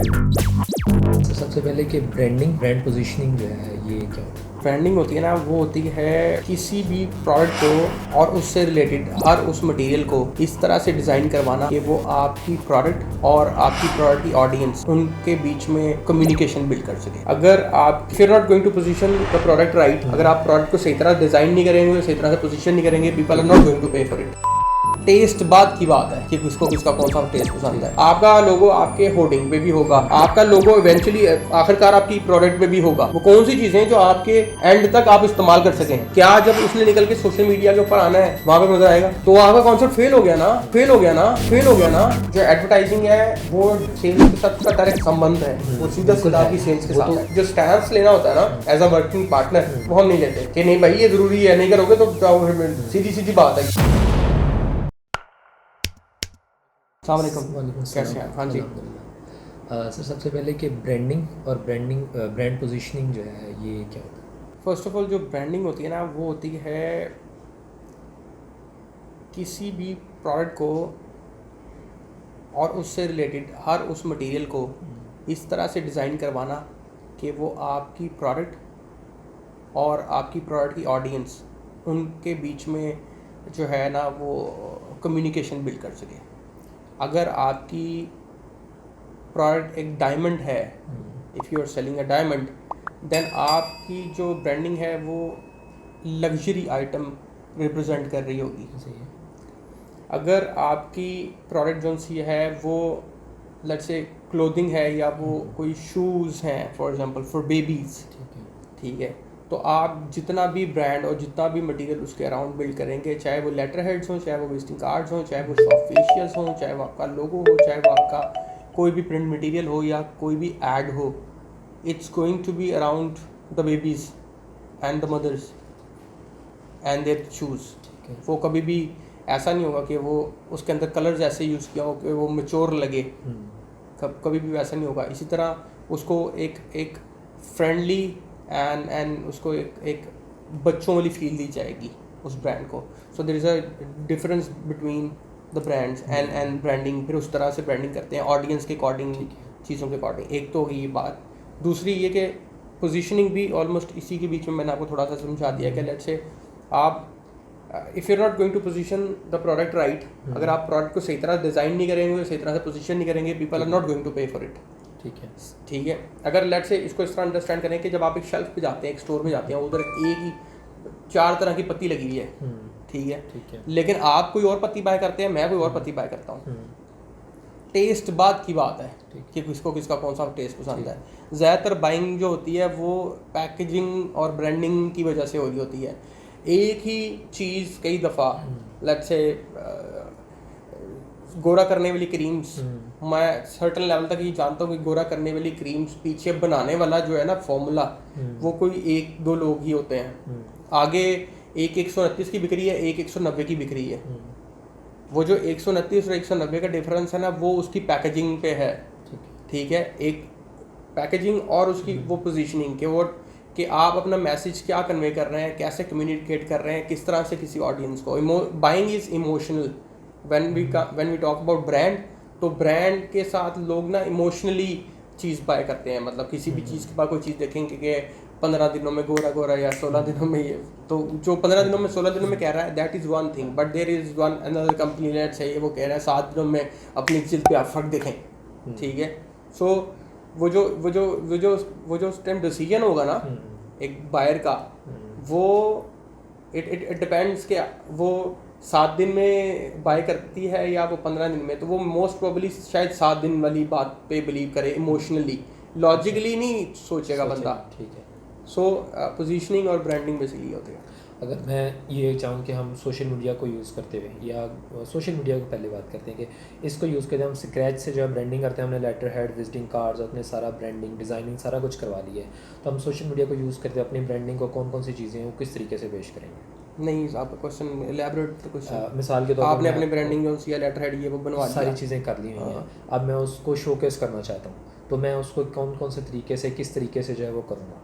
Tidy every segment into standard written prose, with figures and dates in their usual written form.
तो सबसे पहले कि ब्रांड पोजीशनिंग जो है ये क्या होता है? ब्रांडिंग होती है ना, वो होती है किसी भी प्रोडक्ट को और उससे रिलेटेड हर उस मटेरियल को इस तरह से डिज़ाइन करवाना कि वो आपकी प्रोडक्ट और आपकी प्रोडक्ट की ऑडियंस उनके बीच में कम्युनिकेशन बिल्ड कर सके। अगर आप if you are not going to position the product right, अगर आप प्रोडक्ट को सही तरह डिज़ाइन नहीं करेंगे, सही तरह से पोजीशन नहीं करेंगे, people are not going to pay for it. Test बात की बात है कि किसको किसका कौन सा टेस्ट पसंद है। आपका लोगो आपके होर्डिंग पे भी होगा, आपका लोगो इवेंचुअली आखिरकार आपकी प्रोडक्ट पे भी होगा। वो कौन सी चीजें जो आपके एंड तक आप इस्तेमाल कर सकें। क्या जब उसने निकल के सोशल मीडिया के ऊपर आना है वहां पे मजा आएगा? तो आपका कॉन्सेप्ट फेल हो गया ना। जो एडवर्टाइजिंग है वो सेल्स के साथ डायरेक्ट संबंध है, वो सीधा सीधा आपकी सेल्स के साथ है। जो स्टैंड लेना होता है ना एज अ वर्किंग पार्टनर, वो हम नहीं लेते कि नहीं भाई ये जरूरी है, नहीं करोगे तो सीधी बात है। कैसे हैं? हाँ जी। सर सबसे पहले कि ब्रांडिंग और ब्रांड पोजीशनिंग जो है ये क्या होता है? फर्स्ट ऑफ ऑल जो ब्रांडिंग होती है ना, वो होती है किसी भी प्रोडक्ट को और उससे रिलेटेड हर उस मटेरियल को इस तरह से डिज़ाइन करवाना कि वो आपकी प्रोडक्ट और आपकी प्रोडक्ट की ऑडियंस उनके बीच में जो है ना वो कम्युनिकेशन बिल्ड कर सके। अगर आपकी प्रोडक्ट एक डायमंड है, if you are selling a diamond, then आपकी जो ब्रांडिंग है वो लग्जरी आइटम रिप्रेजेंट कर रही होगी। अगर आपकी प्रोडक्ट जो सी है वो लेट्स से क्लोथिंग है या वो कोई शूज़ हैं फॉर एग्जांपल फॉर बेबीज़, ठीक है, तो आप जितना भी ब्रांड और जितना भी मटेरियल उसके अराउंड बिल्ड करेंगे, चाहे वो लेटर हेड्स हों, चाहे वो विजिटिंग कार्ड्स हों, चाहे वो सॉफ्ट फेशियल्स हों, चाहे वो आपका लोगो हो, चाहे वो आपका कोई भी प्रिंट मटेरियल हो या कोई भी ऐड हो, it's going to be around the babies and the mothers and their shoes. वो कभी भी ऐसा नहीं होगा कि वो उसके अंदर कलर्स ऐसे यूज़ किया हो कि वो मैच्योर लगे, कभी भी वैसा नहीं होगा। इसी तरह उसको एक फ्रेंडली एंड उसको एक बच्चों वाली फील दी जाएगी उस ब्रांड को। So there is a difference between the brands and branding. फिर उस तरह से ब्रांडिंग करते हैं ऑडियंस के अकॉर्डिंग, चीज़ों के अकॉर्डिंग। एक तो होगी ये बात। दूसरी ये कि पोजीशनिंग भी ऑलमोस्ट इसी के बीच में मैंने आपको थोड़ा सा समझा दिया कि लेट्स से आप if you are not going to position the product right, अगर आप प्रोडक्ट को सही तरह डिज़ाइन नहीं करेंगे, सही तरह से पोजीशन नहीं करेंगे, people are not going to pay for it. ठीक है। अगर लेट से इसको इस तरह अंडरस्टैंड करें कि जब आप एक शेल्फ पे जाते हैं, एक स्टोर में जाते हैं, उधर एक ही 4 तरह की पत्ती लगी हुई है, ठीक है, लेकिन आप कोई और पत्ती बाय करते हैं, मैं कोई और पत्ती बाय करता हूँ। टेस्ट बात की बात है कि किसको किसका कौन सा टेस्ट पसंद है। ज़्यादातर बाइंग जो होती है वो पैकेजिंग और ब्रांडिंग की वजह से हो रही होती है। एक ही चीज़ कई दफ़ा लेट से गोरा करने वाली क्रीम्स, मैं सर्टन लेवल तक ये जानता हूँ कि गोरा करने वाली क्रीम्स पीछे बनाने वाला जो है ना फॉर्मूला, वो कोई 1-2 लोग ही होते हैं। आगे एक 129 की बिक रही है, एक 190 की बिक रही है। वो जो 129 और 190 का डिफरेंस है ना, वो उसकी पैकेजिंग पे है। ठीक है, एक पैकेजिंग और उसकी वो पोजीशनिंग कि आप अपना मैसेज क्या कन्वे कर रहे हैं, कैसे कम्युनिकेट कर रहे हैं, किस तरह से किसी ऑडियंस को। Buying is emotional. When we talk about brand, तो ब्रांड के साथ लोग ना इमोशनली चीज़ बाय करते हैं। मतलब किसी भी चीज़ के बाद कोई चीज़ देखेंगे कि 15 दिनों में गोरा या 16 दिनों में ये, तो जो 15 दिनों में 16 दिनों में कह रहा है that is one thing, but there is one another company let's say वो कह रहा है 7 दिनों में अपनी जिल्द पे आप फर्क देखें। ठीक है, सो वो जो उस टाइम डिसीजन होगा ना एक बायर का, वो इट डिपेंड्स कि वो 7 दिन में बाय करती है या वो 15 दिन में। तो वो मोस्ट प्रोबेबली शायद 7 दिन वाली बात पे बिलीव करे, इमोशनली, लॉजिकली नहीं सोचेगा बंदा। ठीक है। सो पोजीशनिंग और ब्रांडिंग बेसिकली होती है। अगर मैं ये चाहूँ कि हम सोशल मीडिया को यूज़ करते हुए, या सोशल मीडिया की पहले बात करते हैं कि इसको यूज़ करते हैं, हम स्क्रैच से जो है ब्रांडिंग करते हैं, हमने लेटर हेड, विजिटिंग कार्ड्स, अपने सारा ब्रांडिंग डिज़ाइनिंग सारा कुछ करवा लिया है, तो हम सोशल मीडिया को यूज़ करते हैं अपनी ब्रांडिंग को कौन कौन सी चीज़ें हैं वो किस तरीके से पेश करेंगे? नहीं, आपका क्वेश्चन एलैबोरेट क्वेश्चन। मिसाल के तौर पर आपने अपनी ब्रांडिंग जो सी लेटर हेड ये वो बनवा सारी चीज़ें कर ली हुई हैं, अब मैं उसको शोकेस करना चाहता हूँ, तो मैं उसको कौन कौन से तरीके से, किस तरीके से जो है वो करूँगा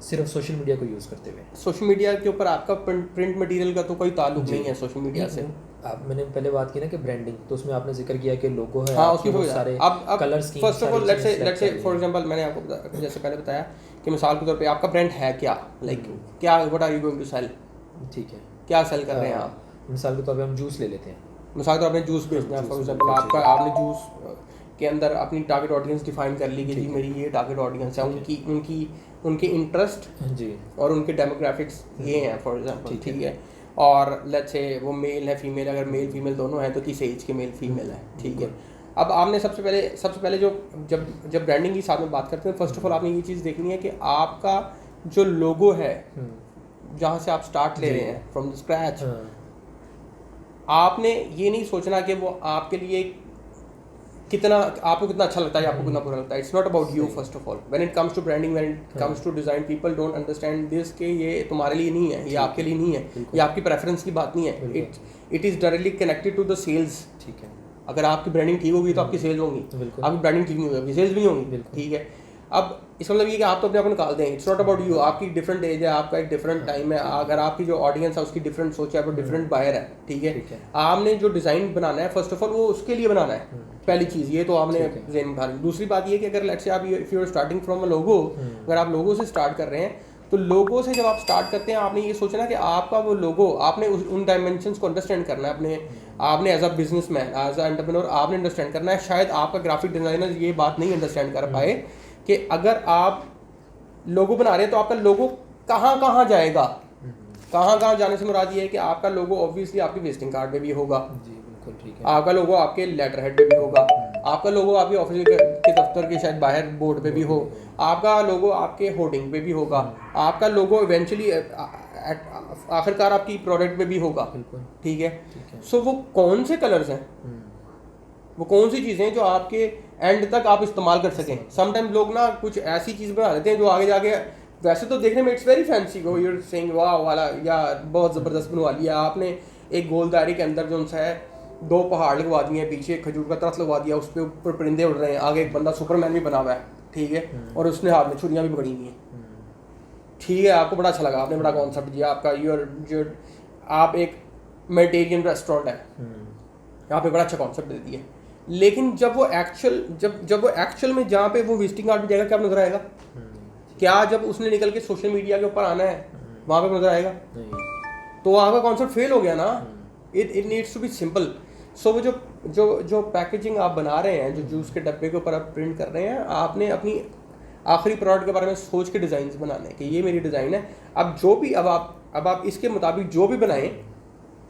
सिर्फ सोशल मीडिया को यूज़ करते हुए? सोशल मीडिया के ऊपर आपका प्रिंट मटेरियल का तो कोई ताल्लुक नहीं है सोशल मीडिया से। आप मैंने पहले बात की ना कि ब्रांडिंग, तो उसमें आपने जिक्र किया कि लोगो है, हाँ, आपके उसकी बहुत हो सारे अब कलर स्कीम, फर्स्ट ऑफ सारी ऑल चीज़ें लेट्स select से करनी फॉर है। एग्जांपल मैंने आपको जैसे पहले बताया कि मिसाल के तौर पे आपका ब्रांड है क्या, लाइक क्या, what are you going to sell, ठीक है। क्या सेल कर रहे हैं आप। मिसाल के तौर पे हम जूस ले लेते हैं। मिसाल के तौर पे जूस बेचना है juice फॉर एग्जांपल, manufacture आपका आपने जूस के अंदर अपनी टारगेट ऑडियंस डिफाइन कर ली कि जी ठीक है। मेरी ये टारगेट ऑडियंस है, ठीक है। उनकी उनकी उनके इंटरेस्ट जी और उनके डेमोग्राफिक्स ये हैं फॉर एग्जांपल, ठीक है। ठीक है। और लेट्स से वो मेल है फीमेल, अगर मेल फीमेल दोनों हैं तो किस एज के मेल फीमेल है, ठीक है। अब आपने सबसे पहले जो जब ब्रांडिंग की साथ में बात करते हैं, फर्स्ट ऑफ ऑल आपने ये चीज़ देखनी है कि आपका जो लोगो है जहाँ से आप स्टार्ट ले जी। रहे हैं फ्रॉम द स्क्रैच, हाँ आपने ये नहीं सोचना कि वो आपके लिए कितना, आपको कितना अच्छा लगता है या आपको कितना बुरा लगता है। It's not about you first of all, when it comes to branding, when it comes to design, people don't understand this कि ये तुम्हारे लिए नहीं है, ये आपके लिए नहीं है, ये आपकी प्रेफरेंस की बात नहीं है। It is directly connected to the sales. ठीक है। अगर आपकी ब्रांडिंग ठीक होगी तो आपकी सेल्स होंगी, बिल्कुल। आपकी ब्रांडिंग ठीक नहीं होगी, आपकी सेल्स भी नहीं होंगी, बिल्कुल। ठीक है। अब इसका मतलब ये कि आप तो अपने आप को निकाल दें, इट्स नॉट अबाउट यू, आपकी डिफरेंट एज है, आपका एक डिफरेंट टाइम है, अगर आपकी जो ऑडियंस है उसकी डिफरेंट सोच है, वो डिफरेंट बायर है, ठीक है। ठीक है। आपने जो डिज़ाइन बनाना है फर्स्ट ऑफ ऑल वो उसके लिए बनाना है, पहली चीज़ ये तो आपने ठीक है। ज़हन में उठा ली। दूसरी बात ये कि अगर लेट्स से आप if you are starting from a logo, अगर आप लोगो से स्टार्ट कर रहे हैं तो लोगो से जब आप स्टार्ट करते हैं आपने ये सोचना कि आपका वो लोगो, आपने उन डायमेंशंस को अंडरस्टैंड करना है, आपने as a businessman, as a entrepreneur आपने अंडरस्टैंड करना है। शायद आपका ग्राफिक डिज़ाइनर ये बात नहीं अंडरस्टैंड कर पाए कि अगर आप लोगो बना रहे हैं तो आपका लोगो कहाँ कहाँ जाएगा, कहाँ कहाँ जाने से मुराद ये है कि आपका लोगो ऑब्वियसली आपकी विजिटिंग कार्ड पे भी होगा, जी बिल्कुल ठीक है। आपका लोगो आपके लेटर हेड पे भी होगा, आपका लोगो आपके ऑफिस के दफ्तर के शायद बाहर बोर्ड पे भी हो, आपका लोगो आपके होर्डिंग पे भी होगा, आपका लोगो इवेंचुअली आखिरकार आपकी प्रोडक्ट पे भी होगा, बिल्कुल ठीक है। ठीक है। सो वो कौन से कलर्स हैं, वो कौन सी चीज़ें हैं जो आपके एंड तक आप इस्तेमाल कर सकें। समटाइम लोग ना कुछ ऐसी चीज़ बना लेते हैं जो आगे जाके वैसे तो देखने में इट्स वेरी फैंसी, वो यूर सेइंग वाह वाला या बहुत ज़बरदस्त बनवा लिया आपने, एक गोल दायरे के अंदर जो है दो पहाड़ लगवा दिए हैं, पीछे खजूर का दरख्त लगवा दिया, उस पर ऊपर परिंदे उड़ रहे हैं, आगे एक बंदा सुपरमैन भी बना हुआ है, ठीक है, और उसने हाथ में छुरियाँ भी पकड़ी हुई हैं, ठीक है। आपको बड़ा अच्छा लगा, आपने बड़ा कॉन्सेप्ट दिया, आपका जो आप एक मेडिटेरियन रेस्टोरेंट है, आपने बड़ा अच्छा कॉन्सेप्ट दे दिया। लेकिन जब वो एक्चुअल में जहाँ पे वो विजिटिंग कार्ड पे जाएगा क्या नजर आएगा, क्या जब उसने निकल के सोशल मीडिया के ऊपर आना है वहाँ पे नजर आएगा, तो वहाँ का कॉन्सेप्ट फेल हो गया ना। It needs to be simple. So वो जो पैकेजिंग आप बना रहे हैं, जो जूस के डब्बे के ऊपर आप प्रिंट कर रहे हैं, आपने अपनी आखिरी प्रोडक्ट के बारे में सोच के डिज़ाइन बनाने कि ये मेरी डिज़ाइन है। अब आप इसके मुताबिक जो भी बनाएं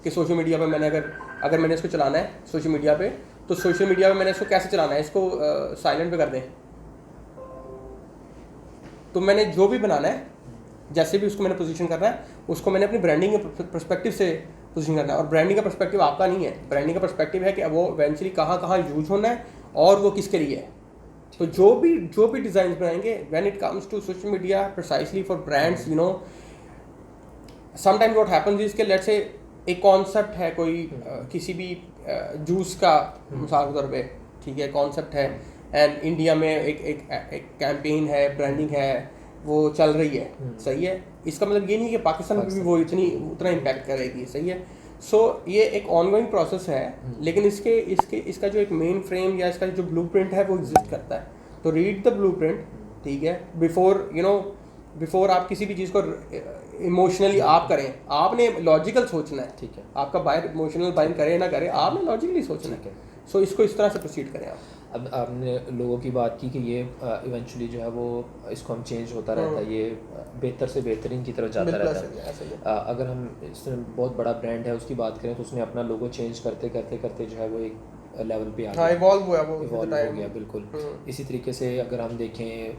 कि सोशल मीडिया पे मैंने अगर मैंने इसको चलाना है सोशल मीडिया पे, तो सोशल मीडिया पे मैंने इसको कैसे चलाना है, इसको साइलेंट पे कर दें, तो मैंने जो भी बनाना है जैसे भी उसको मैंने पोजीशन करना है, उसको मैंने अपनी ब्रांडिंग के पर्सपेक्टिव से पोजीशन करना है। और ब्रांडिंग का पर्सपेक्टिव आपका नहीं है, ब्रांडिंग का पर्सपेक्टिव है कि वो इवेंचुअली कहाँ कहाँ यूज होना है और वो किसके लिए है। तो जो भी डिज़ाइन बनाएंगे when it comes to social media precisely for brands, you know sometimes what happens is के लेट्स से एक कॉन्सेप्ट है कोई किसी भी जूस का मिसाल के तौर पे, ठीक है, कॉन्सेप्ट है एंड इंडिया में एक कैंपेन है, ब्रांडिंग है, वो चल रही है, सही है। इसका मतलब ये नहीं कि पाकिस्तान में भी वो उतना इम्पैक्ट करेगी, सही है। सो ये एक ऑनगोइंग प्रोसेस है, लेकिन इसका जो एक मेन फ्रेम या इसका जो ब्लूप्रिंट है वो एग्जिस्ट करता है। तो रीड द ब्लूप्रिंट, ठीक है, बिफोर आप किसी भी चीज़ को इमोशनली आप करें, आपने लॉजिकल सोचना है, ठीक है। आपका बायर इमोशनल बाइंग करे ना करे, आपने लॉजिकली सोचना है। सो इसको इस तरह से प्रोसीड करें आप। अब आपने लोगों की बात की कि ये इवेंचुअली जो है वो इसको हम चेंज होता रहता है, ये बेहतर से बेहतरीन की तरफ जाता रहता है। अगर हम इसमें बहुत बड़ा ब्रांड है उसकी बात करें तो उसने अपना लोगो चेंज करते करते करते जो है वो एक लेवल पे आ गया, इवॉल्व हुआ, वो इवॉल्व हो गया, बिल्कुल। इसी तरीके से अगर हम देखें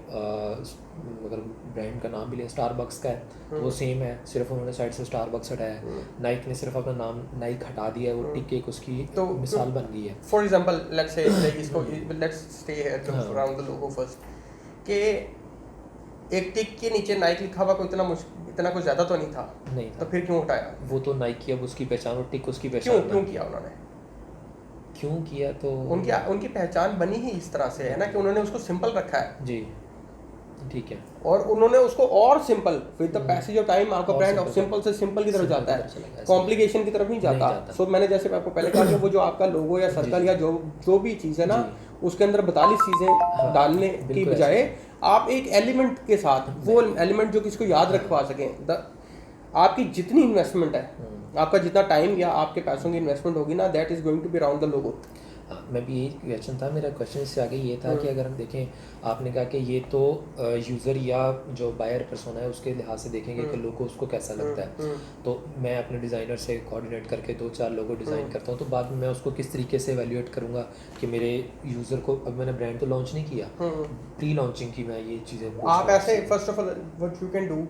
अगर ब्रांड का नाम भी लें, स्टारबक्स का है, वो सेम है, सिर्फ उन्होंने साइड से स्टारबक्स हटाया है। नाइक ने सिर्फ अपना नाम नाइक हटा दिया है, वो टिक एक उसकी तो मिसाल बन गई है। For example let's say let's stay here around the logo first, कि एक टिक के नीचे नाइक लिखा हुआ कोई इतना कुछ ज़्यादा तो नहीं था, नहीं तो फिर क्यों हटाया? वो तो नाइक की अब उसकी पहचान, और टिक उसकी पहचान। क्यों किया उन्होंने? क्यों किया तो उनकी पहचान बनी ही इस तरह से है ना कि उन्होंने उसको सिंपल रखा है। जी ठीक है। और उन्होंने उसको और simple with the passage of time आपका और ब्रांड simple सिंपल से सिंपल की तरफ simple जाता की तरफ चला है, गया, कॉम्प्लिकेशन की तरफ नहीं जाता। सो मैंने जैसे आपको पहले कहा कि वो जो आपका लोगो या सर्कल या जो भी चीज़ है ना, उसके अंदर 42 चीज़ें डालने की बिल्कुल बजाय आप एक एलिमेंट के साथ वो एलिमेंट जो किसको याद रखवा सकें, आपकी जितनी इन्वेस्टमेंट है, आपका जितना टाइम या आपके पैसों की इन्वेस्टमेंट होगी ना, that is going to be around the logo. मैं भी यही क्वेश्चन था मेरा, क्वेश्चन इससे आगे ये था कि अगर हम देखें, आपने कहा कि ये तो यूज़र या जो बायर पर्सोना है उसके लिहाज से देखेंगे कि लोगो उसको कैसा लगता है। तो मैं अपने डिज़ाइनर से कोऑर्डिनेट करके 2-4 लोगो डिज़ाइन करता हूँ, तो बाद में मैं उसको किस तरीके से एवेल्यूएट करूँगा कि मेरे यूज़र को, अब मैंने ब्रांड तो लॉन्च नहीं किया, प्री लॉन्चिंग की मैं ये चीज़ें आप ऐसे first of all what you can do,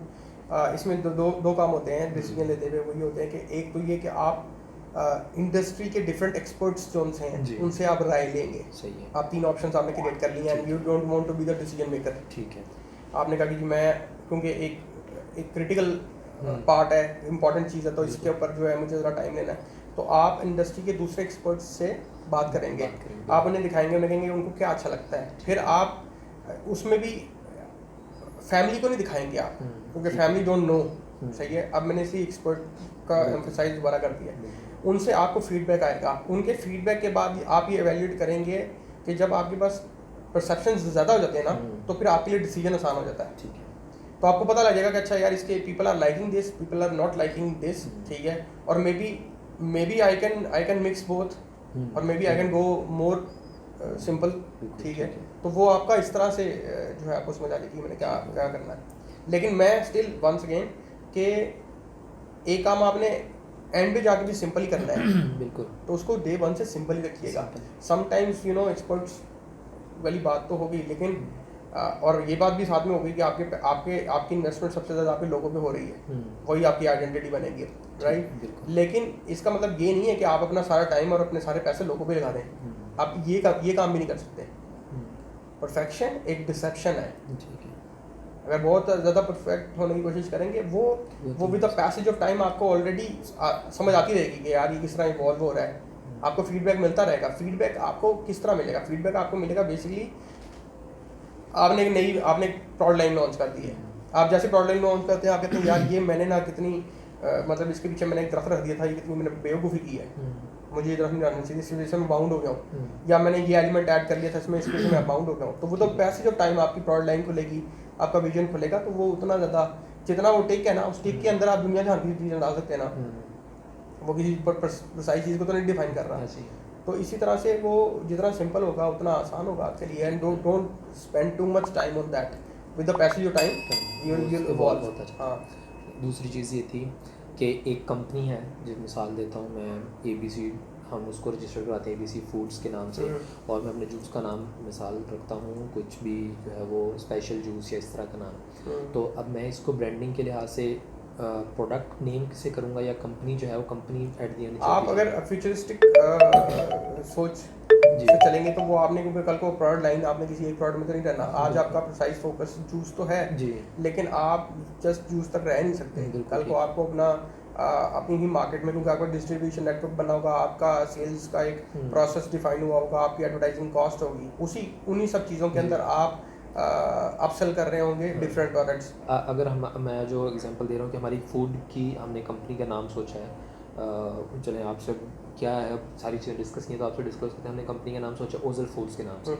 इसमें दो काम होते हैं डिसीजन लेते हुए। वही होते हैं कि एक तो ये कि आप इंडस्ट्री के डिफरेंट एक्सपर्ट्स जो हैं उनसे आप राय लेंगे। सही है। आप 3 ऑप्शंस आपने क्रिएट कर लिए and you don't want to be the decision maker. ठीक है। आपने कहा कि मैं, क्योंकि एक क्रिटिकल पार्ट है, इंपॉर्टेंट चीज़ है, तो इसके ऊपर जो है मुझे ज़रा टाइम लेना है, तो आप इंडस्ट्री के दूसरे एक्सपर्ट्स से बात करेंगे, आप उन्हें दिखाएंगे, उन्हें कहेंगे उनको क्या अच्छा लगता है। फिर आप उसमें भी फैमिली को नहीं दिखाएंगे आप, क्योंकि फैमिली डोंट नो। सही है। अब मैंने इसी एक्सपर्ट का एम्फसाइज दोबारा कर दिया। उनसे आपको फीडबैक आएगा, उनके फीडबैक के बाद आप ये एवेल्यूएट करेंगे कि जब आपके पास परसेप्शन ज़्यादा हो जाते हैं ना, तो फिर आपके लिए डिसीजन आसान हो जाता है। ठीक है। तो आपको पता लग जाएगा कि अच्छा यार, इसके people are liking this, people are not liking this. ठीक है। और maybe I can mix both, और maybe I can go more simple. ठीक है। तो वो आपका इस तरह से जो है आपको समझ आ जाएगी मैंने क्या क्या करना है। लेकिन मैं स्टिल वंस अगेन कि एक काम आपने एंड पे जाके भी सिंपल ही करना है बिल्कुल। तो उसको डे 1 से सिंपल ही रखिएगा। समटाइम्स एक्सपर्ट्स वाली बात तो होगी, लेकिन और ये बात भी साथ में होगी कि आपकी इन्वेस्टमेंट सबसे ज़्यादा आपके लोगों पे हो रही है, वही आपकी आइडेंटिटी बनेगी, राइट। लेकिन इसका मतलब ये नहीं है कि आप अपना सारा टाइम और अपने सारे पैसे लोगों पे लगा दें। आप ये काम भी नहीं कर सकते। परफेक्शन एक डिसेप्शन है। अगर बहुत ज़्यादा परफेक्ट होने की कोशिश करेंगे, वो with the passage of time आपको ऑलरेडी समझ आती रहेगी कि यार ये किस तरह इवॉल्व हो रहा है। आपको फीडबैक मिलता रहेगा। फीडबैक आपको किस तरह मिलेगा? फीडबैक आपको मिलेगा बेसिकली, आपने प्रोडक्ट लाइन लॉन्च कर दी है। आप जैसे प्रोडक्ट लाइन लॉन्च करते हैं, आप कहते हैं यार ये मैंने ना कितनी मतलब इसके पीछे मैंने एक दरख्त रख दिया था, ये कितनी मैंने बेवकूफ़ी की है, मुझे ये दरख्त नहीं डालना चाहिए, इस वजह से मैं बाउंड हो गया हूँ, या मैंने ये एलिमेंट ऐड कर लिया था इसमें, इसकी वजह से मैं बाउंड हो गया हूँ। तो वो तो पैसेज ऑफ टाइम आपकी प्रोडक्ट लाइन खुलेगी, आपका विजन खुलेगा, तो वो उतना ज़्यादा, जितना वो टिक है ना, उस टिक के अंदर आप दुनिया जहाँ की चीज़ें डाल सकते हैं ना, वो किसी प्रिसाइज चीज़ को तो नहीं डिफाइन कर रहा। तो इसी तरह से वो जितना सिंपल होगा उतना आसान होगा आपके लिए। And don't spend too much time on that, with the passage of time you will evolve होता है। हाँ, दूसरी चीज़ ये थी कि एक कंपनी है, जिस मिसाल देता हूँ मैं, ABC, हम उसको रजिस्टर कराते हैं ABC फूड्स के नाम से, और मैं अपने जूस का नाम मिसाल रखता हूँ, कुछ भी जो है वो स्पेशल जूस या इस तरह का नाम। तो अब मैं इसको ब्रांडिंग के लिहाज से प्रोडक्ट नेम से करूँगा, या कंपनी जो है वो कंपनी एट दी एंड, आप अगर फ्यूचरिस्टिक सोच से चलेंगे तो वो आपने, क्योंकि कल को प्रोडक्ट लाइन आपने किसी एक प्रोडक्ट में तो नहीं रहना। आज आपका प्रिसाइज फोकस जूस तो है जी, लेकिन आप जस्ट जूस तक रह नहीं सकते। कल को आपको अपनी ही मार्केट में, क्योंकि आपका डिस्ट्रीब्यूशन नेटवर्क बना होगा, आपका सेल्स का एक प्रोसेस डिफाइन हुआ होगा, आपकी एडवर्टाइजिंग कॉस्ट होगी, उन्हीं सब चीज़ों के अंदर आप अपसेल कर रहे होंगे डिफरेंट प्रोडक्ट्स। अगर मैं जो एग्जांपल दे रहा हूँ कि हमारी फूड की हमने कंपनी का नाम सोचा है, चलें आपसे क्या है, अब सारी चीज़ें डिस्कस की हैं तो आपसे डिस्कस करते हैं। हमने कंपनी का नाम सोचा ओजल फूड्स के नाम से,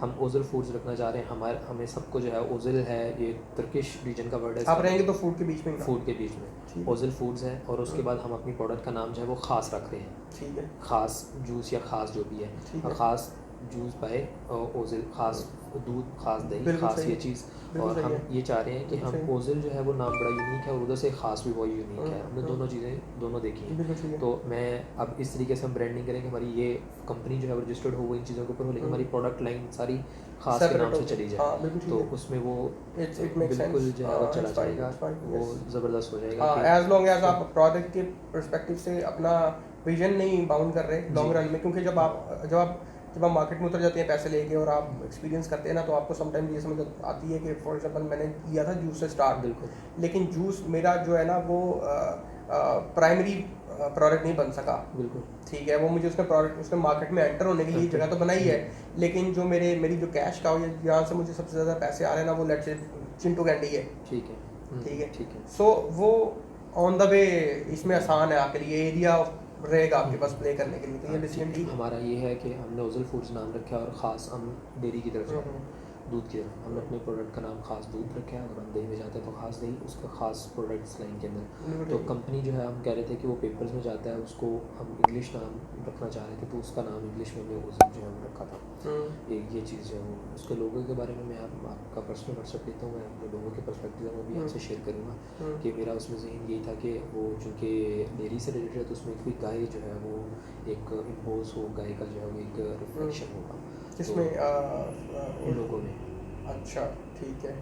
हम ओजल फूड्स रखना चाह रहे हैं। हमें सबको जो है, ओजल है ये तुर्किश रीजन का वर्ड है, आप रहेंगे तो फूड के बीच में, फूड के बीच में ओजल फूड्स है, और उसके बाद हम अपनी प्रोडक्ट का नाम जो है वो ख़ास रख रहे हैं। ठीक है। ख़ास जूस या ख़ास जो भी है, ख़ास जूस बाय ओजल, ख़ास दूध, ख़ास दही, ख़ास ये चीज़। और हम ये चाह रहे हैं कि हम ओजल जो है वो नाम बड़ा यूनिक है, और उधर से ख़ास भी बहुत यूनिक है। हमने दोनों चीज़ें दोनों देखी हैं। तो मैं अब इस तरीके से हम ब्रांडिंग करेंगे, हमारी ये कंपनी जो है वो रजिस्टर्ड हो, वो इन चीज़ों के ऊपर हो, लेकिन हमारी प्रोडक्ट लाइन सारी ख़ास के नाम से चली जाए, तो उसमें वो बिल्कुल जो है वो चला जाएगा, वो ज़बरदस्त हो जाएगा। एज लॉन्ग एज आप प्रोडक्ट के पर्सपेक्टिव से अपना विजन नहीं बाउंड कर रहे लॉन्ग रन में, क्योंकि जब आप मार्केट में उतर जाते हैं पैसे लेके और आप एक्सपीरियंस करते हैं ना, तो आपको समटाइम ये समझ आती है कि फॉर एग्जांपल मैंने किया था जूस से स्टार्ट, बिल्कुल, लेकिन जूस मेरा जो है ना वो प्राइमरी प्रोडक्ट नहीं बन सका, बिल्कुल ठीक है, वो मुझे उसने मार्केट में एंटर होने के लिए जगह तो बनाई है, लेकिन जो मेरी जो कैश काउ है जहाँ से मुझे सबसे ज़्यादा पैसे आ रहे हैं ना, वो लेट्स से चिंटू कैंडी है, ठीक है ठीक है, ठीक है। सो वो ऑन द वे इसमें आसान है आपके लिए, एरिया रहेगा आपके पास प्ले करने के लिए, तो ये डिसीजन ठीक है। हमारा ये है कि हमने ओजल फूड्स नाम रखा है और ख़ास हम डेयरी की तरफ जाते हैं, दूध की तरफ। हमने अपने प्रोडक्ट का नाम खास दूध रखा है, अगर हम दही में जाते हैं तो खास दही, उसका खास प्रोडक्ट्स लाइन के अंदर। तो कंपनी जो है हम कह रहे थे कि वो पेपर्स में जाता है, उसको हम इंग्लिश नाम रखना चाह रहे थे, तो उसका नाम इंग्लिश में हमने ओजल जो है वो रखा था। एक ये चीज़ जो है वो, उसके लोगों के बारे में मैं आपका पर्सनल व्हाट्सअप लेता हूँ, मैं अपने लोगों के पर्सपेक्टिव में भी आपसे शेयर करूँगा कि मेरा उसमें जहन यही था कि वो चूँकि डेयरी से रिलेटेड है, तो उसमें कोई गाय जो है वो एक इम्पोज हो, गाय का जो है वो एक रिफ्लेक्शन होगा इसमें उन लोगों में। अच्छा ठीक है,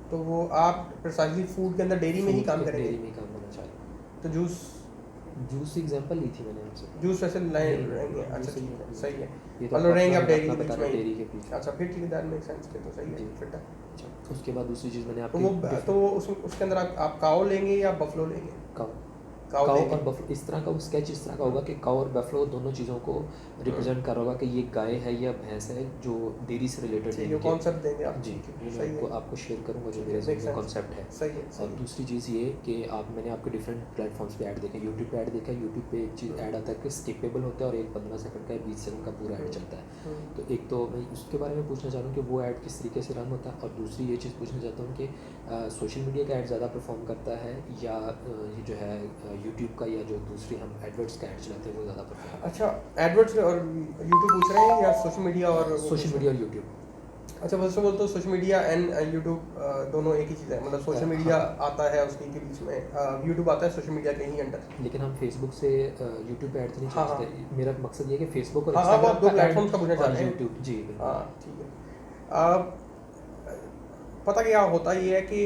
तो वो आप प्रिसाइजली फूड के अंदर डेयरी में ही काम करेंगे? डेयरी में ही काम करना चाह रहे हैं। तो जूस एग्जांपल ली थी मैंने आपसे, जूस वैसे रहेंगे, अच्छा ठीक है, सही है, ये तो मतलब रहेंगे आप डेयरी अपना के बीच बता में रहे ही। डेयरी के पीछे। अच्छा फिर ठीक है, दैट मेक सेंस, तो सही है, फिट है। अच्छा, उसके बाद दूसरी चीज़ मैंने तो आपकी वो तो उसके अंदर आप काऊ लेंगे या बफलो लेंगे? काऊ और बफलो, इस तरह का स्केच इस तरह का होगा कि काऊ और बफलो दोनों चीज़ों को रिप्रेजेंट कर रहा होगा कि ये गाय है या भैंस है जो डेयरी से रिलेटेड है। कॉन्सेप्ट देंगे आप? जी, मैं आपको शेयर करूँगा जो मेरे जहन में कॉन्सेप्ट है। सही है। और दूसरी चीज़ ये कि मैंने आपके डिफरेंट प्लेटफॉर्म्स पे ऐड देखे, यूट्यूब पे ऐड देखा, यूट्यूब पे एक चीज़ ऐड आता है कि स्किपेबल होता है और एक 15 सेकंड का 20 सेकंड का पूरा ऐड चलता है। तो एक तो मैं उसके बारे में पूछना चाह रहा हूँ कि वो ऐड किस तरीके से रन होता है, और दूसरी ये चीज़ पूछना चाहता हूँ कि सोशल मीडिया का ऐड ज़्यादा परफॉर्म करता है या ये जो है यूट्यूब का या जो दूसरी हम एडवर्ट्स का ऐड चलाते हैं वो ज़्यादा परफॉर्म? अच्छा, एडवर्ट्स और यूट्यूब पूछ रहे हैं या सोशल मीडिया और यूट्यूब? अच्छा, फर्स्ट ऑफ ऑल तो सोशल मीडिया एंड यूट्यूब दोनों एक ही चीज़ है, मतलब सोशल मीडिया आता है उसके के बीच में, यूट्यूब आता है सोशल मीडिया के ही अंडर। लेकिन हम फेसबुक से यूट्यूब पे ऐड तो नहीं चाहते। मेरा मकसद ये है कि फेसबुक और इंस्टाग्राम दो प्लेटफॉर्म्स का पूछना चाह रहे हैं। यूट्यूब, जी हाँ ठीक है। पता क्या होता ये है कि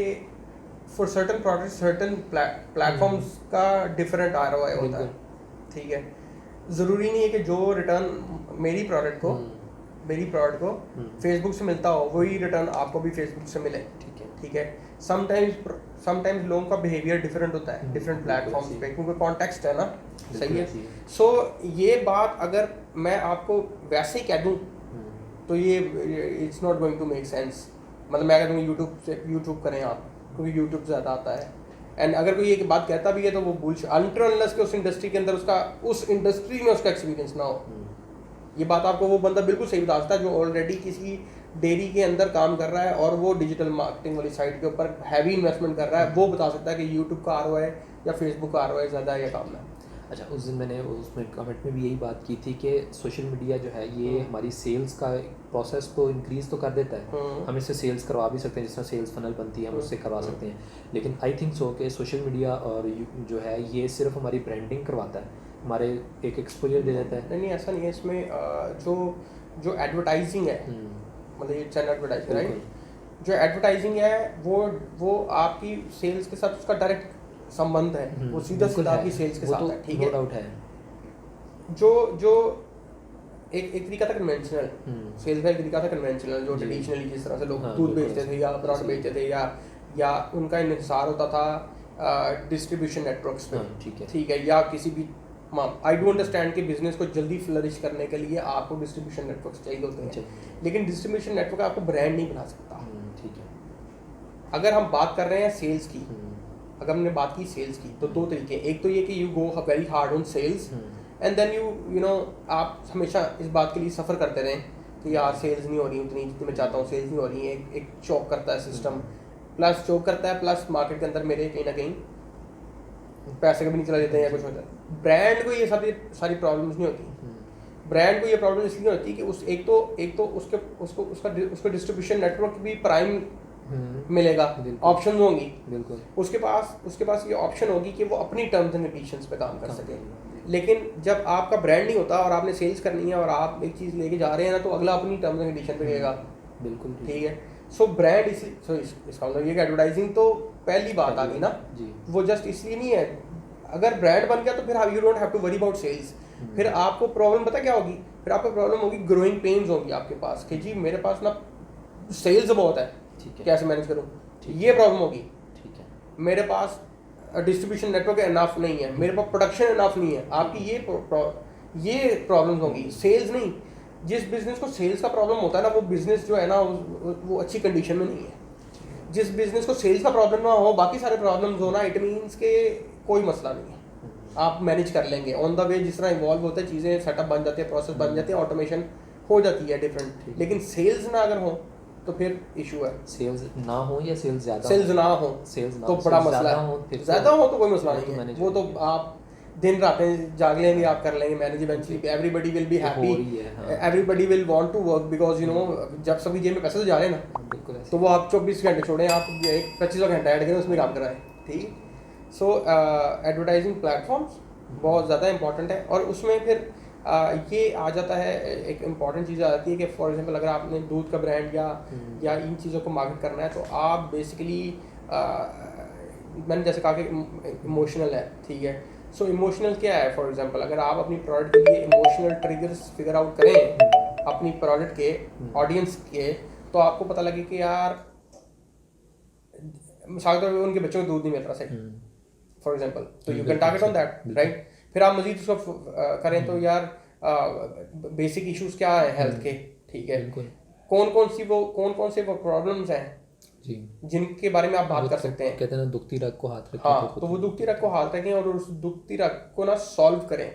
for certain product certain platforms का डिफरेंट ROI होता है, ठीक है। ज़रूरी नहीं है कि जो रिटर्न मेरी प्रोडक्ट को फेसबुक से मिलता हो वही रिटर्न आपको भी फेसबुक से मिले, ठीक है। समटाइम्स लोगों का बिहेवियर डिफरेंट होता है डिफरेंट प्लेटफॉर्म्स पे, क्योंकि कॉन्टेक्स्ट है ना, सही है। सो ये बात अगर मैं आपको वैसे ही कह दूँ तो ये it's not going to make sense. मतलब मैं कह दूँगा यूट्यूब करें आप, क्योंकि यूट्यूब ज़्यादा आता है। एंड अगर कोई एक बात कहता भी है तो वो बुलशिट, अनटिल के उस इंडस्ट्री के अंदर उस इंडस्ट्री में उसका एक्सपीरियंस ना हो। ये बात आपको वो बंदा बिल्कुल सही बता सकता है जो ऑलरेडी किसी डेयरी के अंदर काम कर रहा है और वो डिजिटल मार्केटिंग वाली साइट के ऊपर हैवी इन्वेस्टमेंट कर रहा है, वो बता सकता है कि यूट्यूब का ROI या फेसबुक का ROI ज़्यादा है या कम है। अच्छा, उस दिन मैंने उसमें कमेंट में भी यही बात की थी कि सोशल मीडिया जो है ये हमारी सेल्स का प्रोसेस को इंक्रीज़ तो कर देता है, हम इससे सेल्स करवा भी सकते हैं, जिस तरह सेल्स फनल बनती है हम उससे करवा सकते हैं, लेकिन आई थिंक सो कि सोशल मीडिया और जो है ये सिर्फ हमारी ब्रांडिंग करवाता है, हमारे एक एक्सपोजर दे देता है। नहीं ऐसा नहीं है, इसमें जो एडवर्टाइजिंग है, मतलब ये चैनल एडवर्टाइजिंग, राइट, जो एडवर्टाइजिंग है वो आपकी सेल्स के साथ उसका डायरेक्ट संबंध है, वो सीधा आपकी सेल्स के साथ है, ठीक है, नो डाउट है। जो एक तरीका था कन्वेंशनल सेल्स का, एक तरीका था कन्वेंशनल जो ट्रेडिशनली जिस तरह से लोग दूध बेचते थे या ब्रांड बेचते थे या उनका इन्हिसार होता था डिस्ट्रीब्यूशन नेटवर्क्स पे, ठीक है, या किसी भी आई डू अंडरस्टैंड कि बिजनेस को जल्दी फ्लरिश करने के लिए आपको डिस्ट्रीब्यूशन नेटवर्क्स चाहिए होते हैं, लेकिन डिस्ट्रीब्यूशन नेटवर्क आपको ब्रांड नहीं बना सकता, ठीक है। अगर हम बात कर रहे हैं सेल्स की, अगर हमने बात की सेल्स की, तो दो तरीके, एक तो ये कि you go very hard on sales and then you know आप हमेशा इस बात के लिए सफ़र करते रहें कि यार सेल्स नहीं हो रही उतनी जितनी मैं चाहता हूँ, सेल्स नहीं हो रही है, एक चौक करता है सिस्टम, प्लस चौक करता है, प्लस मार्केट के अंदर मेरे कहीं ना कहीं पैसे कभी नहीं चला देते हैं या कुछ होता है। ब्रांड को ये सारी प्रॉब्लम्स नहीं होती, ब्रांड को ये प्रॉब्लम इसलिए होती है कि एक तो उसका डिस्ट्रीब्यूशन नेटवर्क भी प्राइम मिलेगा, ऑप्शन होंगी, बिल्कुल उसके पास ये ऑप्शन होगी कि वो अपनी टर्म्स एंड कंडीशंस पे काम कर सके। लेकिन जब आपका ब्रांड नहीं होता और आपने सेल्स करनी है और आप एक चीज़ लेके जा रहे हैं ना, तो अगला अपनी टर्म्स एंड कंडीशन पे रहेगा, बिल्कुल ठीक है। सो ब्रांड इसका मतलब ये कि एडवर्टाइजिंग तो पहली बात आ गई ना, वो जस्ट इसलिए नहीं है। अगर ब्रांड बन गया तो फिर you don't have to worry about sales, फिर आपको प्रॉब्लम पता क्या होगी, फिर आपको प्रॉब्लम होगी ग्रोइंग पेन्स होंगी आपके पास कि जी मेरे पास ना सेल्स बहुत है, कैसे मैनेज करूँ, ये प्रॉब्लम होगी, ठीक है। मेरे पास डिस्ट्रीब्यूशन नेटवर्क इनफ नहीं है, मेरे पास प्रोडक्शन इनफ नहीं है, आपकी ये प्रॉब्लम्स होंगी। सेल्स नहीं, जिस बिजनेस को सेल्स का प्रॉब्लम होता है ना, वो बिजनेस जो है ना वो अच्छी कंडीशन में नहीं है। जिस बिजनेस को सेल्स का प्रॉब्लम ना हो, बाकी सारे प्रॉब्लम्स हो ना, इट मीन्स के कोई मसला नहीं है, आप मैनेज कर लेंगे ऑन द वे। जिस तरह इवॉल्व होता है चीज़ें, सेटअप बन जाती है, प्रोसेस बन जाती है, ऑटोमेशन हो जाती है डिफरेंट। लेकिन सेल्स ना अगर हो तो फिर इशू है। सेल्स ना हो या सेल्स ज़्यादा सेल्स ना हो तो बड़ा मसला है। ज़्यादा हो तो कोई मसला नहीं है, वो तो आप दिन रातें जाग लेंगे, आप कर लेंगे manage eventually. Everybody will be happy, everybody will want to work, because you know जब सभी जेब में पैसे तो जा रहे हैं ना, तो वो आप 24 घंटे छोड़ें, आप 25 घंटा ऐड करें, उसमें काम कराएं, ठीक। सो एडवर्टाइजिंग प्लेटफॉर्म्स बहुत ज़्यादा इंपॉर्टेंट है। और उसमें फिर ये आ जाता है, एक इम्पॉर्टेंट चीज़ आ जाती है कि फॉर एग्जांपल अगर आपने दूध का ब्रांड या इन चीज़ों को मार्केट करना है, तो आप बेसिकली मैंने जैसे कहा कि इमोशनल है, ठीक है। सो इमोशनल क्या है? फॉर एग्जांपल अगर आप अपनी प्रोडक्ट के लिए इमोशनल ट्रिगर्स फिगर आउट करें अपनी प्रोडक्ट के ऑडियंस के, तो आपको पता लगे कि यार मिसाल के तौर पर उनके बच्चों को दूध नहीं मिल रहा सही, फॉर एग्जांपल, तो you can target on that, right. फिर आप मजीद उसको करें तो यार बेसिक इश्यूज क्या है हेल्थ के, ठीक है, कौन से वो प्रॉब्लम्स हैं जी जिनके बारे में आप बात कर सकते हैं। कहते हैं ना, दुखती रग को हाथ रखें। हाँ, तो वो दुखती रग को हाथ रखें और उस दुखती रग को ना सॉल्व करें,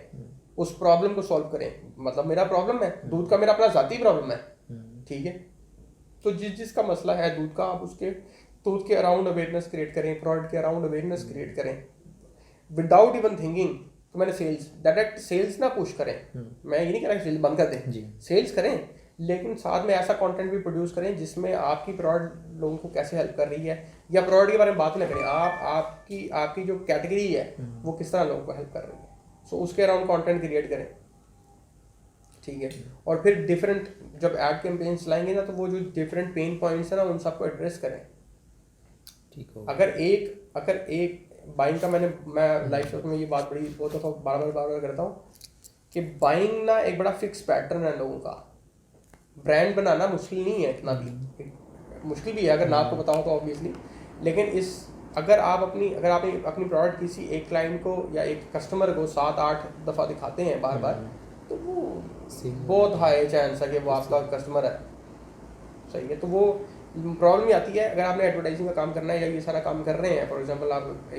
उस प्रॉब्लम को सॉल्व करें। मतलब मेरा प्रॉब्लम है दूध का, मेरा अपना ज़ाती प्रॉब्लम है, ठीक है। तो जिसका मसला है दूध का, आप उसके दूध के अराउंड अवेयरनेस क्रिएट करें, प्रोडक्ट के अराउंड अवेयरनेस क्रिएट करें विदाउट इवन थिंकिंग। तो मैंने सेल्स, डायरेक्ट सेल्स ना पुश करें, मैं ये नहीं कह रहा कि सेल्स बंद कर दें, सेल्स करें, लेकिन साथ में ऐसा कंटेंट भी प्रोड्यूस करें जिसमें आपकी प्रोडक्ट लोगों को कैसे हेल्प कर रही है, या प्रोडक्ट के बारे में बात ना करें, आपकी जो कैटेगरी है वो किस तरह लोगों को हेल्प कर रही है। सो उसके अराउंड कंटेंट क्रिएट करें, ठीक है। और फिर डिफरेंट जब एड कैंपेन्स लाएंगे ना, तो वो जो डिफरेंट पेन पॉइंट्स है ना, उन सबको एड्रेस करें, ठीक हो। अगर एक बाइंग का मैं लाइफ स्टाइल में ये बात बड़ी बहुत दफ़ा बार करता हूँ कि बाइंग ना एक बड़ा फिक्स पैटर्न है लोगों का। ब्रांड बनाना मुश्किल नहीं है, इतना भी मुश्किल भी है अगर ना आपको पता हो तो ऑब्वियसली। लेकिन अगर आपने अपनी प्रोडक्ट किसी एक क्लाइंट को या एक कस्टमर को 7-8 दफ़ा दिखाते हैं बार बार, तो वो बहुत हाई चांस है कि वो आपका कस्टमर है, सही है। तो वो प्रॉब्लम ही आती है अगर आपने एडवर्टाइजिंग का काम करना है या ये सारा काम कर रहे हैं। फॉर एग्जांपल आप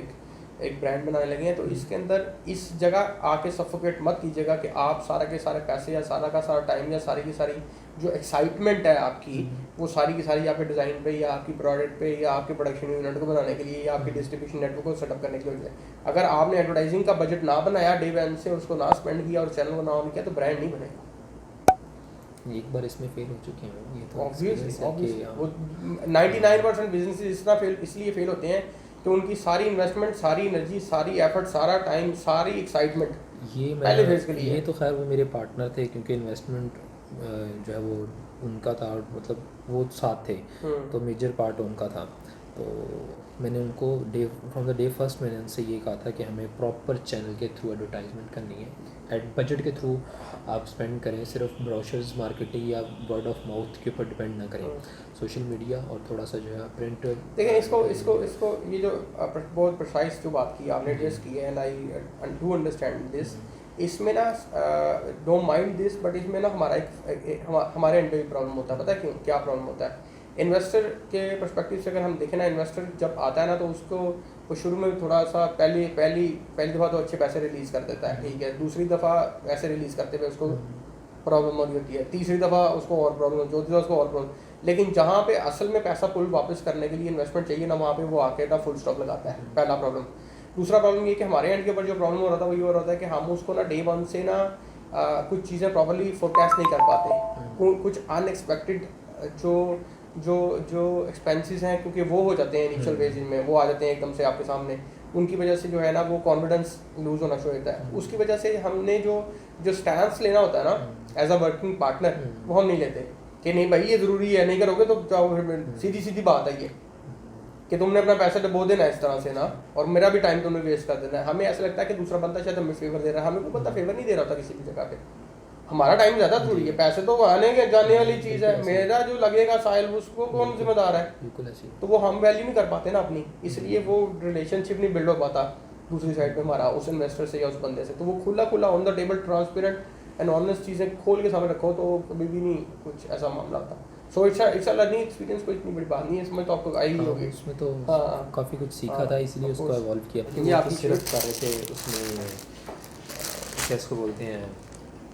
एक ब्रांड बनाने लगे हैं, तो इसके अंदर इस जगह आके सफोकेट मत कीजिएगा कि आप सारा के सारे पैसे या सारा का सारा टाइम या सारी की सारी जो एक्साइटमेंट है आपकी, वो सारी की सारी आपके डिज़ाइन पे या आपकी प्रोडक्ट पे या आपके प्रोडक्शन यूनिट को बनाने के लिए या आपके डिस्ट्रीब्यूशन नेटवर्क को सेटअप करने के लिए। अगर आपने एडवर्टाइजिंग का बजट ना बनाया डे वन से, उसको ना स्पेंड किया और चैनल को ना ऑन किया, तो ब्रांड नहीं बनेगा। एक बार इसमें फेल हो चुके हैं ये तो ऑब्वियसली वो 99% बिजनेस इसलिए फेल होते हैं कि उनकी सारी इन्वेस्टमेंट, सारी एनर्जी, सारी एफर्ट, सारा टाइम, सारी एक्साइटमेंट पहले फेज के लिए। ये तो खैर वो मेरे पार्टनर थे, क्योंकि इन्वेस्टमेंट जो है वो उनका था, मतलब वो साथ थे, तो मेजर पार्ट उनका था। तो मैंने उनको फ्रॉम द डे फर्स्ट मैंने उनसे ये कहा था कि हमें प्रॉपर चैनल के थ्रू एडवर्टाइजमेंट करनी है, बजट के थ्रू आप स्पेंड करें, सिर्फ ब्रोशर्स मार्केटिंग या वर्ड ऑफ माउथ के ऊपर डिपेंड ना करें, सोशल मीडिया और थोड़ा सा जो है प्रिंट। देखिए इसको ये जो बहुत प्रिसाइज जो बात की आपने एड्रेस की है, and I do understand this. इसमें ना डोंट माइंड दिस, बट इसमें ना हमारे एंड पे भी प्रॉब्लम होता है। पता है क्यों? क्या प्रॉब्लम होता है? इन्वेस्टर के पर्सपेक्टिव से अगर हम देखें ना, इन्वेस्टर जब आता है ना, तो उसको वो शुरू में थोड़ा सा पहली दफ़ा तो अच्छे पैसे रिलीज़ कर देता है, ठीक है। दूसरी दफ़ा पैसे रिलीज़ करते हुए उसको प्रॉब्लम हो होती है, तीसरी दफ़ा उसको और प्रॉब्लम, चौथी दफ़ा उसको और प्रॉब्लम। लेकिन जहाँ पे असल में पैसा पुल वापस करने के लिए इन्वेस्टमेंट चाहिए ना, वहाँ पे वो आके ना फुल स्टॉप लगाता है। पहला प्रॉब्लम। दूसरा प्रॉब्लम ये कि हमारे एंड के ऊपर जो प्रॉब्लम हो रहा था वो ये हो रहा था कि हम उसको ना डे वन से ना कुछ चीज़ें प्रॉपर्ली फोरकास्ट नहीं कर पाते। कुछ अनएक्सपेक्टेड जो एक्सपेंसेस हैं, क्योंकि वो हो जाते हैं इनिशियल फेज में, वो आ जाते हैं एकदम से आपके सामने, उनकी वजह से जो है ना वो कॉन्फिडेंस लूज होना शुरू होता है। उसकी वजह से हमने जो स्टैंस लेना होता है ना एज अ वर्किंग पार्टनर, वो हम नहीं लेते कि नहीं भाई ये ज़रूरी है, नहीं करोगे तो जाओ। सीधी बात है ये कि तुमने अपना पैसा डबो देना इस तरह से ना, और मेरा भी टाइम तुमने वेस्ट कर देना है। हमें ऐसा लगता है कि दूसरा बंदा शायद हमें फेवर दे रहा है, हमें कोई बंदा फेवर नहीं दे रहा होता किसी भी जगह पे। हमारा टाइम ज़्यादा जरूरी है, पैसे तो आने के जाने वाली चीज़ है, मेरा जो लगेगा साहिल उसको कौन जिम्मेदार है? बिल्कुल ऐसे ही। तो वो हम वैल्यू नहीं कर पाते ना अपनी, इसलिए वो रिलेशनशिप नहीं बिल्ड हो पाता दूसरी साइड पे हमारा उस इन्वेस्टर से या उस बंदे से। तो वो खुला खुला on the table transparent and honest चीज़ें खोल के सामने रखो तो कभी भी नहीं कुछ ऐसा मामला होता। So it's a learning experience, कोई इतनी बड़ी बात नहीं है इसमें, तो आपको आई ही होगी। उसमें तो हाँ, काफ़ी कुछ सीखा हाँ, था, इसलिए of उसको course। इवॉल्व किया। ये वो आपकी तो सिर्फ कर रहे थे उसमें क्या इसको बोलते हैं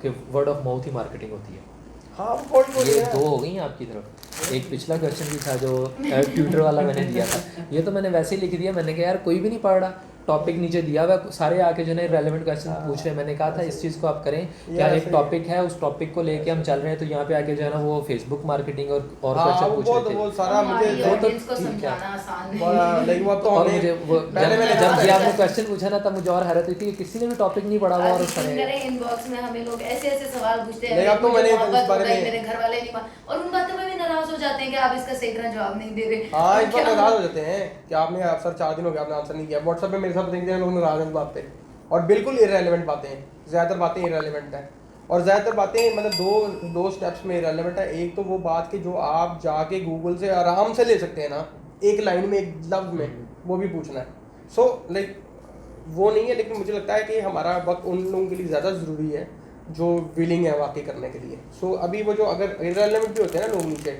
कि word of mouth he marketing होती है। हाँ वो बहुत बोली ये है। दो हो गई हैं आपकी तरफ। एक पिछला क्वेश्चन भी था जो ट्विटर वाला मैंने दिया था, ये तो मैंने वैसे ही लिख दिया, मैंने कहा यार कोई भी नहीं पढ़ रहा, टॉपिक नीचे दिया हुआ है, सारे आके जो है रेलेवेंट क्वेश्चन पूछ रहे हैं। मैंने कहा था इस चीज़ को आप करें, क्या एक टॉपिक है उस टॉपिक को लेके हम चल रहे हैं, तो यहाँ पे आके जो है ना वो फेसबुक मार्केटिंग और क्वेश्चन पूछ रहे थे। वो सारा मुझे वो तो ऑडियंस को समझाना आसान नहीं बड़ा लाइक वो तो और हमें मुझे वो पहले मैंने जब कहा ये था आपने क्वेश्चन पूछा ना तब मुझे और हैरत हुई थी कि किसी ने भी टॉपिक नहीं पढ़ा हुआ और उस यकीन तरह करें इनबॉक्स में हमें लोग ऐसे ऐसे सवाल पूछते नहीं, हैं, अब तो मुझे मैंने मोहब्बत इस बारे हो गई, में- मेरे घर वाले नहीं और उन बातों पे भी नाराज हो जाते हैं कि आप इसका सही तरह जवाब नहीं दे रहे। हाँ, इस तो बार क्या- नाराज हो जाते हैं कि आपने सर 4 दिन हो गए आपने आंसर नहीं किया। व्हाट्सएप पे मेरे साथ देखते हैं लोग नाराज हैं इस बात पे, और बिल्कुल इररेलेवेंट बातें हैं, ज़्यादातर बातें इररेलेवेंट है। और ज़्यादातर बातें मतलब दो स्टेप्स में इररेलेवेंट है। एक तो वो बात कि जो आप जाके गूगल से आराम से ले सकते हैं ना, एक लाइन में, एक लफ्ज़ में, वो भी पूछना है। सो लाइक वो नहीं है, लेकिन मुझे लगता है कि हमारा वक्त उन लोगों के लिए ज़्यादा ज़रूरी है जो विलिंग है वाकई करने के लिए। सो अभी वो जो अगर इररेलेवेंट भी होते हैं ना लोग नीचे,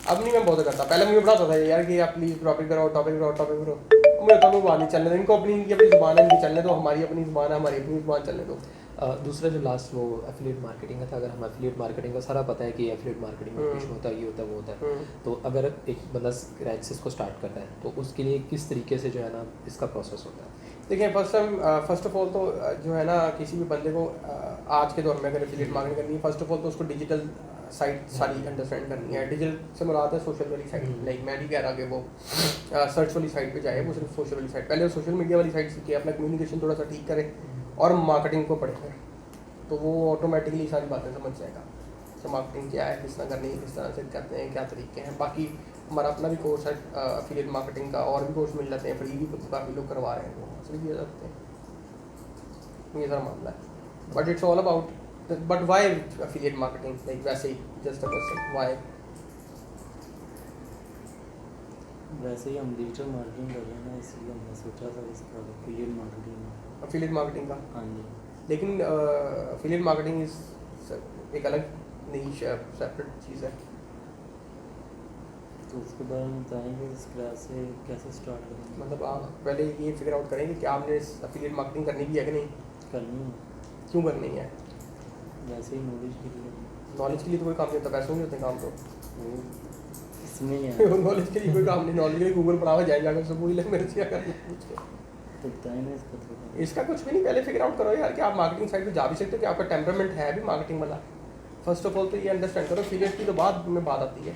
अब नहीं मैं बहुत करता। पहले मुझे पढ़ाता था यार कि आप प्लीज़ टॉपिक करो, टॉपिक करो। मुझे तो वो बात नहीं चलने दो, इनको अपनी ज़ुबान है, इनकी चलने दो, हमारी अपनी ज़ुबान है, हमारी अपनी ज़ुबान चलने दो। दूसरा जो लास्ट वो एफिलिएट मार्केटिंग का था, अगर हम एफिलिएट मार्केटिंग का सारा पता है कि एफिलिएट मार्केटिंग में कुछ होता है, ये होता है, वो होता है, तो अगर एक बंदा स्क्रैच से इसको स्टार्ट करता है तो उसके लिए किस तरीके से जो है ना इसका प्रोसेस होता है? देखिए फर्स्ट ऑफ ऑल तो जो है ना किसी भी बंदे को आज के दौर में अगर एफिलिएट मार्केटिंग करनी है, फर्स्ट ऑफ ऑल तो उसको डिजिटल साइट सारी अंडरस्टैंड करनी है। डिजिटल से मुराद है सोशल वाली साइट, लाइक मैं नहीं कह रहा कि वो सर्च वाली साइट पे जाए, वो सिर्फ सोशल वाली साइट, पहले वो सोशल मीडिया वाली साइट सीखे, अपना कम्युनिकेशन थोड़ा सा ठीक करे और मार्केटिंग को पढ़े, तो वो ऑटोमेटिकली सारी बातें समझ जाएगा कि मार्केटिंग क्या है, किस तरह करनी है, किस तरह से करते हैं, क्या तरीके हैं। बाकी हमारा अपना भी कोर्स है एफिलिएट मार्केटिंग का, और भी कोर्स मिल जाते हैं फ्री भी, काफ़ी लोग करवा रहे हैं, वो हासिल किए जाते हैं। ये सारा मामला है, but it's all about but why affiliate marketing, like वैसे ही जस्ट अ क्वेश्चन वाई। वैसे ही हम डिजिटल मार्केटिंग कर रहे हैं ना, इसलिए हमने सोचा था इसका एफिलिएट मार्केटिंग। एफिलिएट मार्केटिंग का, हाँ जी, लेकिन एफिलिएट मार्केटिंग इज एक अलग नीश सेपरेट चीज़ है। तो उसके बारे में बताएंगे स्क्रैच से कैसे स्टार्ट करेंगे। मतलब आप पहले ये फिगर आउट करेंगे कि आपने एफिलिएट मार्केटिंग करनी भी है कि नहीं, करनी है, क्यों करनी है। वैसे ही नॉलेज के लिए। नॉलेज के लिए तो कोई काम नहीं होता, पैसों नहीं होते काम तो। वो इसमें ही है। नॉलेज के लिए कोई काम नहीं, नॉलेज के लिए गूगल पढ़ावा जाएगा, अगर सब बोले मेरे से क्या करना पूछ के। तो बताएं ना इसका थोड़ा। इसका कुछ भी नहीं, पहले फिगर आउट करो यार कि आप मार्केटिंग साइड पे जा भी सकते हो, कि आपका टेम्परामेंट है भी मार्केटिंग वाला। फर्स्ट ऑफ ऑल तो ये अंडरस्टैंड करो, एफिलिएट की तो बाद में बात आती है।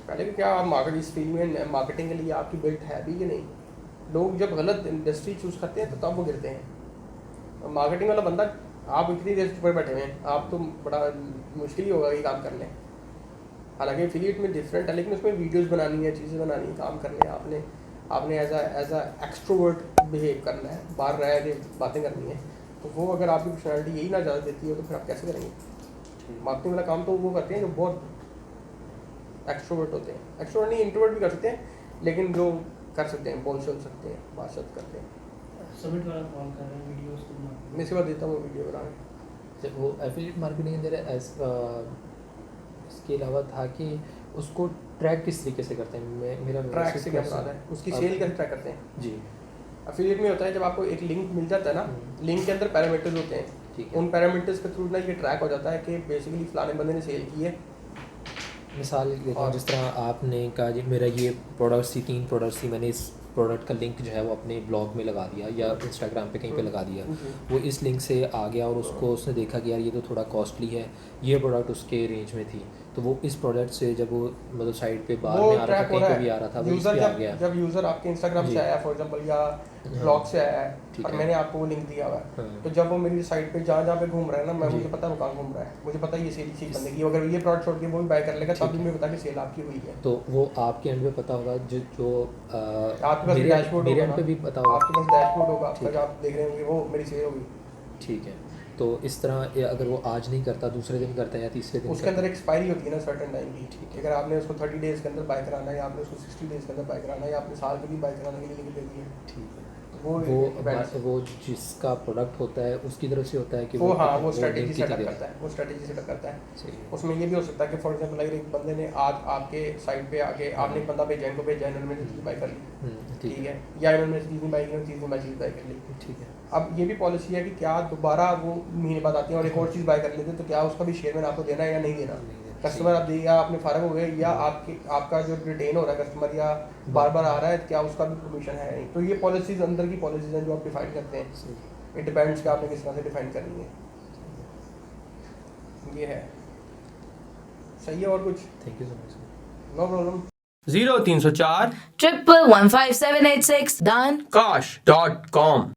पहले कि क्या आप मार्केट इस फील्ड में मार्केटिंग के लिए आपकी बिल्ट है भी कि नहीं। लोग जब गलत इंडस्ट्री चूज़ करते हैं तो तब वो गिरते हैं। मार्केटिंग वाला बंदा, आप इतनी देर पर बैठे हुए हैं, आप तो बड़ा मुश्किल ही होगा ये काम कर लें। हालांकि एफिलिएट में डिफरेंट है, लेकिन उसमें वीडियोस बनानी है, चीज़ें बनानी है, काम करने हैं, आपने एज अ एक्सट्रोवर्ट बिहेव करना है, बाहर रह के बातें करनी है। तो वो अगर आपकी पर्सनैलिटी यही ना ज़्यादा देती हो तो फिर आप कैसे करेंगे। मार्केटिंग वाला काम तो वो करते हैं जो बहुत एक्सट्रोवर्ट होते हैं, एक्सट्रोवर्ट नहीं इंट्रोवर्ट भी कर सकते हैं, लेकिन जो कर सकते हैं, बोल चल सकते हैं, बातचीत करते हैं। सबमिट वाला कॉल कर रहे हैं वीडियोस को बनाने। मैं इसके बाद देता हूँ वीडियो बना के। वो एफिलिएट मार्केटिंग अंदर इसके अलावा था कि उसको ट्रैक किस तरीके से करते हैं। मेरा ट्रैक से क्या मुराद है, उसकी सेल कैसे ट्रैक करते हैं। जी, एफिलिएट में होता है जब आपको एक लिंक मिल जाता है ना, लिंक के अंदर पैरामीटर्स होते हैं, ठीक है। उन पैरामीटर्स के थ्रू ना ये ट्रैक हो जाता है कि बेसिकली फलाने बंदे ने सेल की है। मिसाल देता हूँ, और- जिस तरह आपने कहा जी मेरा ये प्रोडक्ट्स थी, 3 प्रोडक्ट्स थी, मैंने इस प्रोडक्ट का लिंक जो है वो अपने ब्लॉग में लगा दिया या इंस्टाग्राम पे कहीं पे लगा दिया। वो इस लिंक से आ गया और उसको उसने देखा कि यार ये तो थोड़ा कॉस्टली है, ये प्रोडक्ट उसके रेंज में थी, तो वो इस प्रोडक्ट से जब वो मतलब साइट पे बाहर में आ रहा था, कहीं पे भी आ रहा था, वो इस यूजर पे आ गया। जब यूजर आपके इंस्टाग्राम जी। से आया फॉर एग्जांपल, या ब्लॉग से आया है ठीक और है। मैंने आपको वो लिंक दिया हुआ है, हाँ। तो जब वो मेरी साइट पे जहाँ जहाँ पे घूम रहा है ना, मैं जी। मुझे पता है वो कहाँ घूम रहा है, मुझे पता है ये सेल चीज बंदे की, अगर ये प्रोडक्ट छोड़ के वो भी बाय कर लेगा तब भी मुझे पता कि सेल आपकी हुई है। तो वो आपके एंड पे पता होगा, जो आपके पास डैशबोर्ड मेरे होगा एंड पे ना, भी पता होगा। आपके पास डैशबोर्ड होगा आपका, ठीक जो आप देख रहे होंगे वो मेरी सेल होगी। ठीक है, तो इस तरह अगर वो आज नहीं करता, दूसरे दिन करता है या तीसरे दिन उसके अंदर करता एक्सपायरी होती है ना सर्टन टाइम की। ठीक है, अगर आपने उसको 30 डेज़ के अंदर बाय कराना है या आपने उसको 60 डेज़ के अंदर बाय कराना है या आपने साल के लिए बाय कराने के लिए लिख देती है, है, ठीक है। वो depends। वो जिसका प्रोडक्ट होता है उसकी तरफ से होता है कि वो हाँ वो name स्ट्रेटेजी कितनी सेटअप देर- करता है, वो स्ट्रेटेजी सेटअप करता है। सही है। उसमें ये भी हो सकता है कि फॉर एग्जांपल अगर एक बंदे ने आज आपके साइट पे आके आपने एक बंदा भेजा, इनको भेजा, इन्होंने मेरी चीज़ बाय कर ली, ठीक ठीक है, या इन्होंने मेरी चीज़ नहीं बाय की, चीज़ मैं चीज़ बाय कर ली। ठीक है। अब ये भी पॉलिसी है कि क्या दोबारा वो महीने बाद आती है और एक और चीज़ बाय कर लेते हैं, तो क्या उसका भी शेयर मैंने आपको देना है या नहीं देना। नहीं देना, कस्टमर आप या आपने फारग हो गए या आपका जो रिटेन हो रहा है कस्टमर या बार बार आ रहा है, क्या उसका भी कमीशन है नहीं। तो ये पॉलिसीज अंदर की पॉलिसीज हैं जो आप डिफाइन करते हैं। सही। इट डिपेंड्स कि आपने किस तरह से डिफाइन करनी है, ये है। सही है, और कुछ? Thank you so much. No problem. 0304 1115786 done kash.com